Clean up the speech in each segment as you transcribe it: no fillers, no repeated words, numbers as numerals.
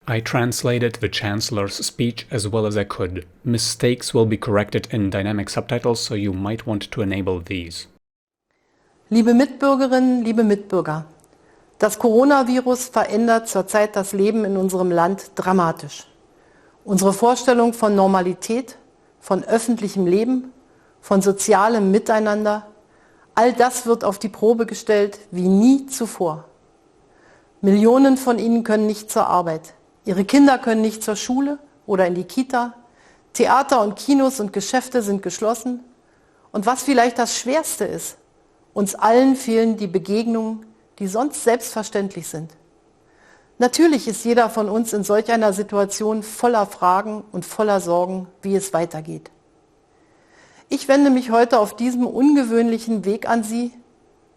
I translated the Chancellor's speech as well as I could. Mistakes will be corrected in dynamic subtitles, so you might want to enable these. Liebe Mitbürgerinnen, liebe Mitbürger, das Coronavirus verändert zurzeit das Leben in unserem Land dramatisch. Unsere Vorstellung von Normalität, von öffentlichem Leben, von sozialem Miteinander, all das wird auf die Probe gestellt wie nie zuvor. Millionen von ihnen können nicht zur Arbeit. Ihre Kinder können nicht zur Schule oder in die Kita. Theater und Kinos und Geschäfte sind geschlossen. Und was vielleicht das Schwerste ist, uns allen fehlen die Begegnungen, die sonst selbstverständlich sind. Natürlich ist jeder von uns in solch einer Situation voller Fragen und voller Sorgen, wie es weitergeht. Ich wende mich heute auf diesem ungewöhnlichen Weg an Sie,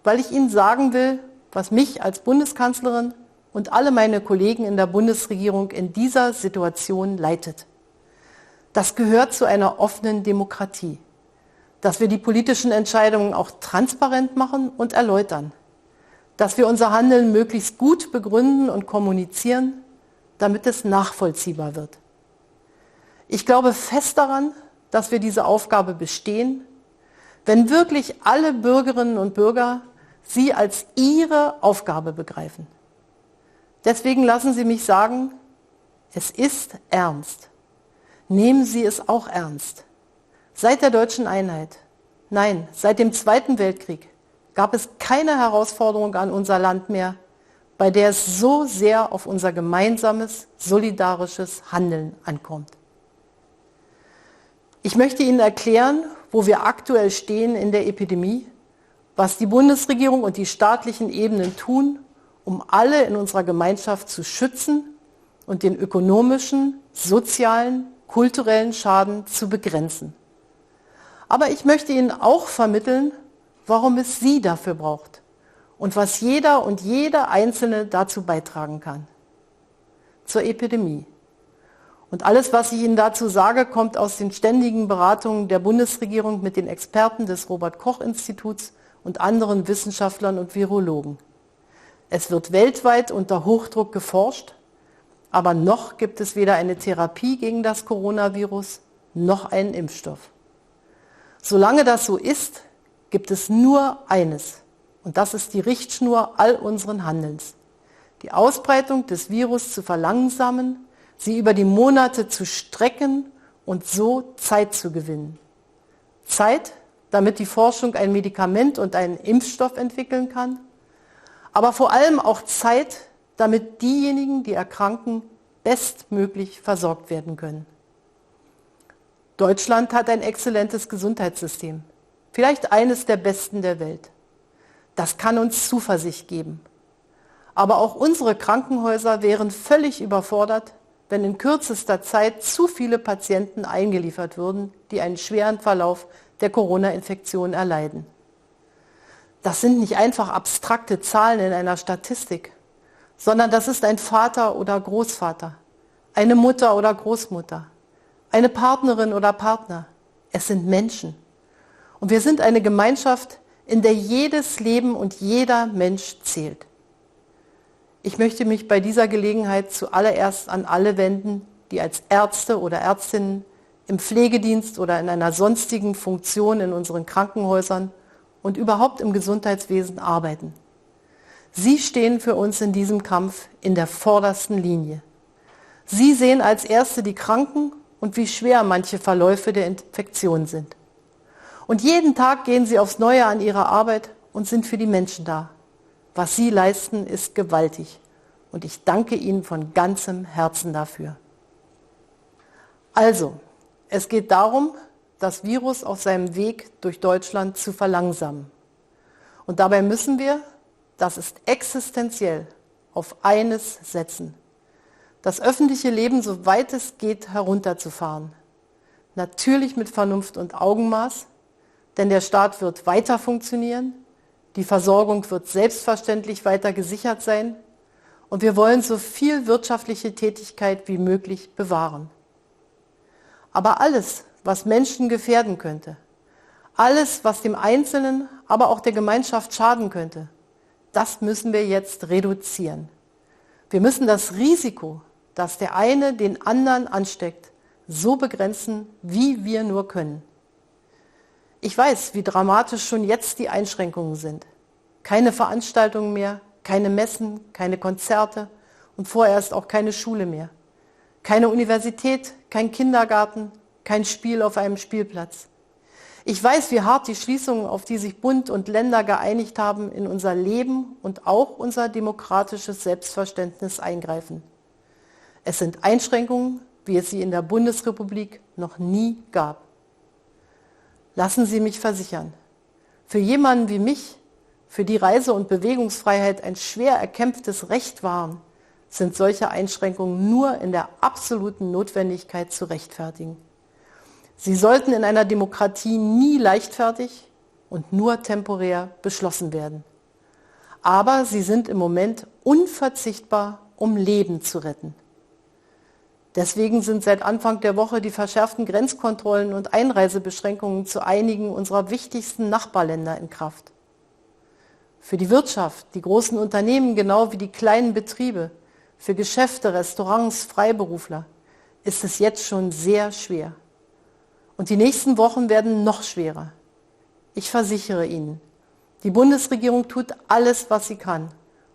weil ich Ihnen sagen will, was mich als Bundeskanzlerin und alle meine Kollegen in der Bundesregierung in dieser Situation leitet. Das gehört zu einer offenen Demokratie, dass wir die politischen Entscheidungen auch transparent machen und erläutern, dass wir unser Handeln möglichst gut begründen und kommunizieren, damit es nachvollziehbar wird. Ich glaube fest daran, dass wir diese Aufgabe bestehen, wenn wirklich alle Bürgerinnen und Bürger sie als ihre Aufgabe begreifen. Deswegen lassen Sie mich sagen, es ist ernst. Nehmen Sie es auch ernst. Seit der deutschen Einheit, nein, seit dem Zweiten Weltkrieg, gab es keine Herausforderung an unser Land mehr, bei der es so sehr auf unser gemeinsames, solidarisches Handeln ankommt. Ich möchte Ihnen erklären, wo wir aktuell stehen in der Epidemie, was die Bundesregierung und die staatlichen Ebenen tun, um alle in unserer Gemeinschaft zu schützen und den ökonomischen, sozialen, kulturellen Schaden zu begrenzen. Aber ich möchte Ihnen auch vermitteln, warum es Sie dafür braucht und was jeder und jede Einzelne dazu beitragen kann. Zur Epidemie. Und alles, was ich Ihnen dazu sage, kommt aus den ständigen Beratungen der Bundesregierung mit den Experten des Robert-Koch-Instituts und anderen Wissenschaftlern und Virologen. Es wird weltweit unter Hochdruck geforscht, aber noch gibt es weder eine Therapie gegen das Coronavirus noch einen Impfstoff. Solange das so ist, gibt es nur eines, und das ist die Richtschnur all unseren Handelns: die Ausbreitung des Virus zu verlangsamen, sie über die Monate zu strecken und so Zeit zu gewinnen. Zeit, damit die Forschung ein Medikament und einen Impfstoff entwickeln kann, aber vor allem auch Zeit, damit diejenigen, die erkranken, bestmöglich versorgt werden können. Deutschland hat ein exzellentes Gesundheitssystem, vielleicht eines der besten der Welt. Das kann uns Zuversicht geben. Aber auch unsere Krankenhäuser wären völlig überfordert, wenn in kürzester Zeit zu viele Patienten eingeliefert würden, die einen schweren Verlauf der Corona-Infektion erleiden. Das sind nicht einfach abstrakte Zahlen in einer Statistik, sondern das ist ein Vater oder Großvater, eine Mutter oder Großmutter, eine Partnerin oder Partner. Es sind Menschen. Und wir sind eine Gemeinschaft, in der jedes Leben und jeder Mensch zählt. Ich möchte mich bei dieser Gelegenheit zuallererst an alle wenden, die als Ärzte oder Ärztinnen im Pflegedienst oder in einer sonstigen Funktion in unseren Krankenhäusern und überhaupt im Gesundheitswesen arbeiten. Sie stehen für uns in diesem Kampf in der vordersten Linie. Sie sehen als Erste die Kranken und wie schwer manche Verläufe der Infektion sind. Und jeden Tag gehen Sie aufs Neue an Ihre Arbeit und sind für die Menschen da. Was Sie leisten, ist gewaltig. Und ich danke Ihnen von ganzem Herzen dafür. Also, es geht darum, das Virus auf seinem Weg durch Deutschland zu verlangsamen. Und dabei müssen wir, das ist existenziell, auf eines setzen: das öffentliche Leben, soweit es geht, herunterzufahren. Natürlich mit Vernunft und Augenmaß, denn der Staat wird weiter funktionieren, die Versorgung wird selbstverständlich weiter gesichert sein und wir wollen so viel wirtschaftliche Tätigkeit wie möglich bewahren. Aber alles, was Menschen gefährden könnte, alles, was dem Einzelnen, aber auch der Gemeinschaft schaden könnte, das müssen wir jetzt reduzieren. Wir müssen das Risiko, dass der eine den anderen ansteckt, so begrenzen, wie wir nur können. Ich weiß, wie dramatisch schon jetzt die Einschränkungen sind. Keine Veranstaltungen mehr, keine Messen, keine Konzerte und vorerst auch keine Schule mehr. Keine Universität, kein Kindergarten, kein Spiel auf einem Spielplatz. Ich weiß, wie hart die Schließungen, auf die sich Bund und Länder geeinigt haben, in unser Leben und auch unser demokratisches Selbstverständnis eingreifen. Es sind Einschränkungen, wie es sie in der Bundesrepublik noch nie gab. Lassen Sie mich versichern, für jemanden wie mich, für die Reise- und Bewegungsfreiheit ein schwer erkämpftes Recht waren, sind solche Einschränkungen nur in der absoluten Notwendigkeit zu rechtfertigen. Sie sollten in einer Demokratie nie leichtfertig und nur temporär beschlossen werden. Aber sie sind im Moment unverzichtbar, um Leben zu retten. Deswegen sind seit Anfang der Woche die verschärften Grenzkontrollen und Einreisebeschränkungen zu einigen unserer wichtigsten Nachbarländer in Kraft. Für die Wirtschaft, die großen Unternehmen genau wie die kleinen Betriebe, für Geschäfte, Restaurants, Freiberufler ist es jetzt schon sehr schwer. Und die nächsten Wochen werden noch schwerer. Ich versichere Ihnen, die Bundesregierung tut alles, was sie kann,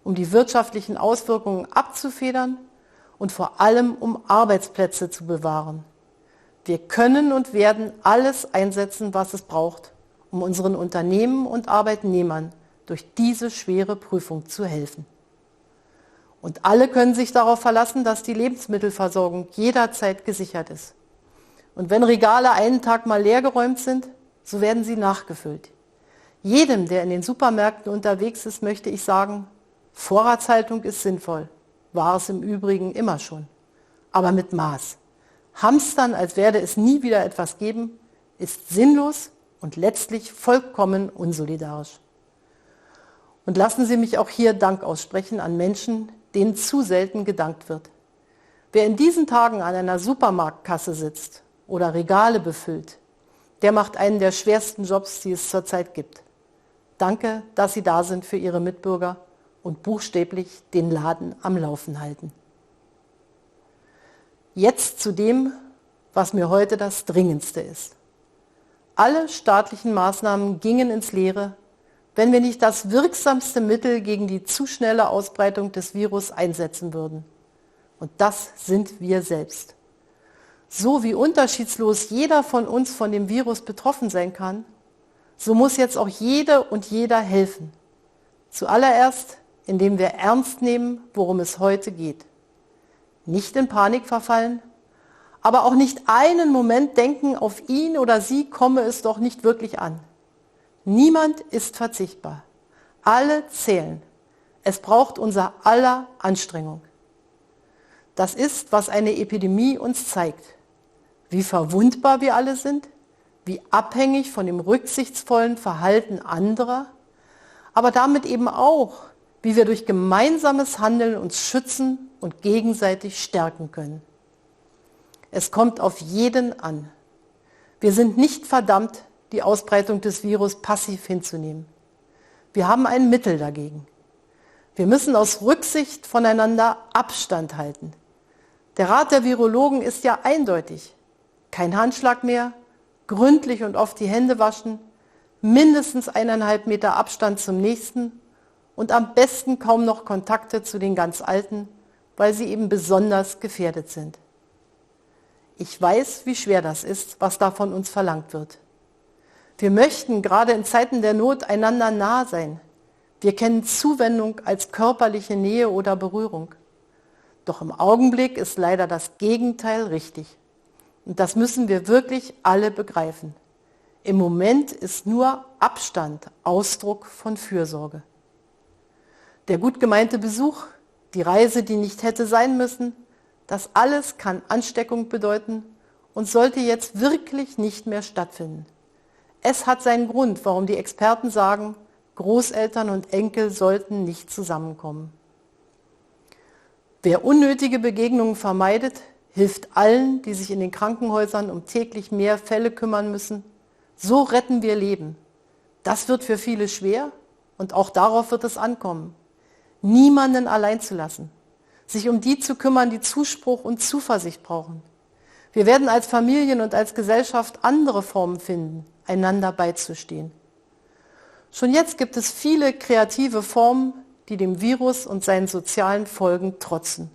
um die wirtschaftlichen Auswirkungen abzufedern und vor allem um Arbeitsplätze zu bewahren. Wir können und werden alles einsetzen, was es braucht, um unseren Unternehmen und Arbeitnehmern durch diese schwere Prüfung zu helfen. Und alle können sich darauf verlassen, dass die Lebensmittelversorgung jederzeit gesichert ist. Und wenn Regale einen Tag mal leergeräumt sind, so werden sie nachgefüllt. Jedem, der in den Supermärkten unterwegs ist, möchte ich sagen, Vorratshaltung ist sinnvoll, war es im Übrigen immer schon, aber mit Maß. Hamstern, als werde es nie wieder etwas geben, ist sinnlos und letztlich vollkommen unsolidarisch. Und lassen Sie mich auch hier Dank aussprechen an Menschen, denen zu selten gedankt wird. Wer in diesen Tagen an einer Supermarktkasse sitzt oder Regale befüllt, der macht einen der schwersten Jobs, die es zurzeit gibt. Danke, dass Sie da sind für Ihre Mitbürger und buchstäblich den Laden am Laufen halten. Jetzt zu dem, was mir heute das Dringendste ist. Alle staatlichen Maßnahmen gingen ins Leere, wenn wir nicht das wirksamste Mittel gegen die zu schnelle Ausbreitung des Virus einsetzen würden. Und das sind wir selbst. So wie unterschiedslos jeder von uns von dem Virus betroffen sein kann, so muss jetzt auch jede und jeder helfen. Zuallererst, indem wir ernst nehmen, worum es heute geht. Nicht in Panik verfallen, aber auch nicht einen Moment denken, auf ihn oder sie komme es doch nicht wirklich an. Niemand ist verzichtbar. Alle zählen. Es braucht unser aller Anstrengung. Das ist, was eine Epidemie uns zeigt. Wie verwundbar wir alle sind, wie abhängig von dem rücksichtsvollen Verhalten anderer, aber damit eben auch, wie wir durch gemeinsames Handeln uns schützen und gegenseitig stärken können. Es kommt auf jeden an. Wir sind nicht verdammt, die Ausbreitung des Virus passiv hinzunehmen. Wir haben ein Mittel dagegen. Wir müssen aus Rücksicht voneinander Abstand halten. Der Rat der Virologen ist ja eindeutig. Kein Handschlag mehr, gründlich und oft die Hände waschen, mindestens 1,5 Meter Abstand zum Nächsten und am besten kaum noch Kontakte zu den ganz Alten, weil sie eben besonders gefährdet sind. Ich weiß, wie schwer das ist, was da von uns verlangt wird. Wir möchten gerade in Zeiten der Not einander nah sein. Wir kennen Zuwendung als körperliche Nähe oder Berührung. Doch im Augenblick ist leider das Gegenteil richtig. Und das müssen wir wirklich alle begreifen. Im Moment ist nur Abstand Ausdruck von Fürsorge. Der gut gemeinte Besuch, die Reise, die nicht hätte sein müssen, das alles kann Ansteckung bedeuten und sollte jetzt wirklich nicht mehr stattfinden. Es hat seinen Grund, warum die Experten sagen, Großeltern und Enkel sollten nicht zusammenkommen. Wer unnötige Begegnungen vermeidet, hilft allen, die sich in den Krankenhäusern um täglich mehr Fälle kümmern müssen. So retten wir Leben. Das wird für viele schwer und auch darauf wird es ankommen. Niemanden allein zu lassen. sich um die zu kümmern, die Zuspruch und Zuversicht brauchen. Wir werden als Familien und als Gesellschaft andere Formen finden, einander beizustehen. Schon jetzt gibt es viele kreative Formen, die dem Virus und seinen sozialen Folgen trotzen.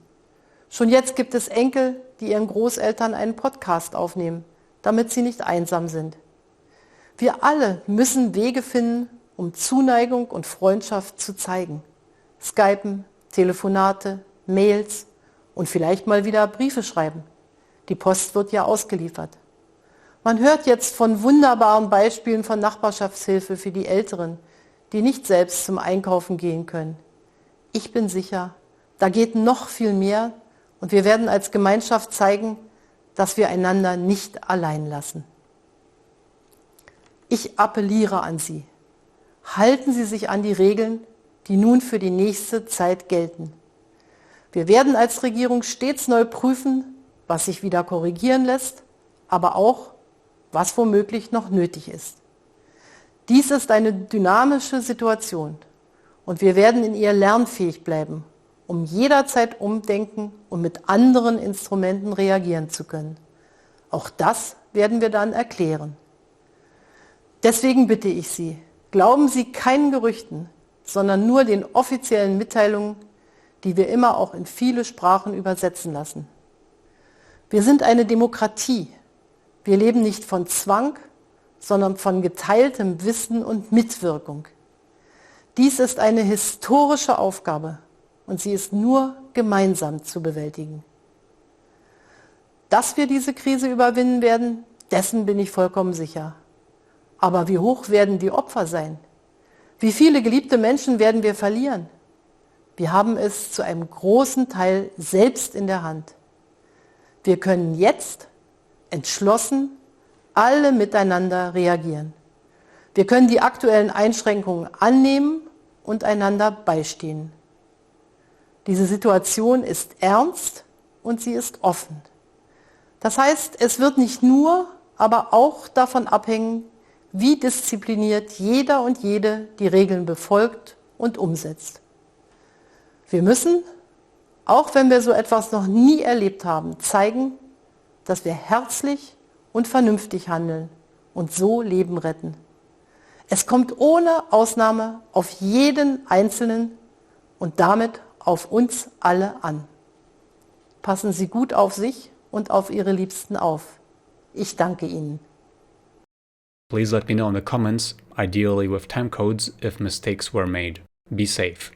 Schon jetzt gibt es Enkel, die ihren Großeltern einen Podcast aufnehmen, damit sie nicht einsam sind. Wir alle müssen Wege finden, um Zuneigung und Freundschaft zu zeigen. Skypen, Telefonate, Mails und vielleicht mal wieder Briefe schreiben. Die Post wird ja ausgeliefert. Man hört jetzt von wunderbaren Beispielen von Nachbarschaftshilfe für die Älteren, die nicht selbst zum Einkaufen gehen können. Ich bin sicher, da geht noch viel mehr und wir werden als Gemeinschaft zeigen, dass wir einander nicht allein lassen. Ich appelliere an Sie. Halten Sie sich an die Regeln, die nun für die nächste Zeit gelten. Wir werden als Regierung stets neu prüfen, was sich wieder korrigieren lässt, aber auch, was womöglich noch nötig ist. Dies ist eine dynamische Situation und wir werden in ihr lernfähig bleiben, um jederzeit umdenken und mit anderen Instrumenten reagieren zu können. Auch das werden wir dann erklären. Deswegen bitte ich Sie, glauben Sie keinen Gerüchten, sondern nur den offiziellen Mitteilungen, die wir immer auch in viele Sprachen übersetzen lassen. Wir sind eine Demokratie. Wir leben nicht von Zwang, sondern von geteiltem Wissen und Mitwirkung. Dies ist eine historische Aufgabe und sie ist nur gemeinsam zu bewältigen. Dass wir diese Krise überwinden werden, dessen bin ich vollkommen sicher. Aber wie hoch werden die Opfer sein? Wie viele geliebte Menschen werden wir verlieren? Wir haben es zu einem großen Teil selbst in der Hand. Wir können jetzt entschlossen alle miteinander reagieren. Wir können die aktuellen Einschränkungen annehmen und einander beistehen. Diese Situation ist ernst und sie ist offen. Das heißt, es wird nicht nur, aber auch davon abhängen, wie diszipliniert jeder und jede die Regeln befolgt und umsetzt. Wir müssen, auch wenn wir so etwas noch nie erlebt haben, zeigen, dass wir herzlich und vernünftig handeln und so Leben retten. Es kommt ohne Ausnahme auf jeden Einzelnen und damit auf uns alle an. Passen Sie gut auf sich und auf Ihre Liebsten auf. Ich danke Ihnen. Please let me know in the comments, ideally with time codes, if mistakes were made. Be safe.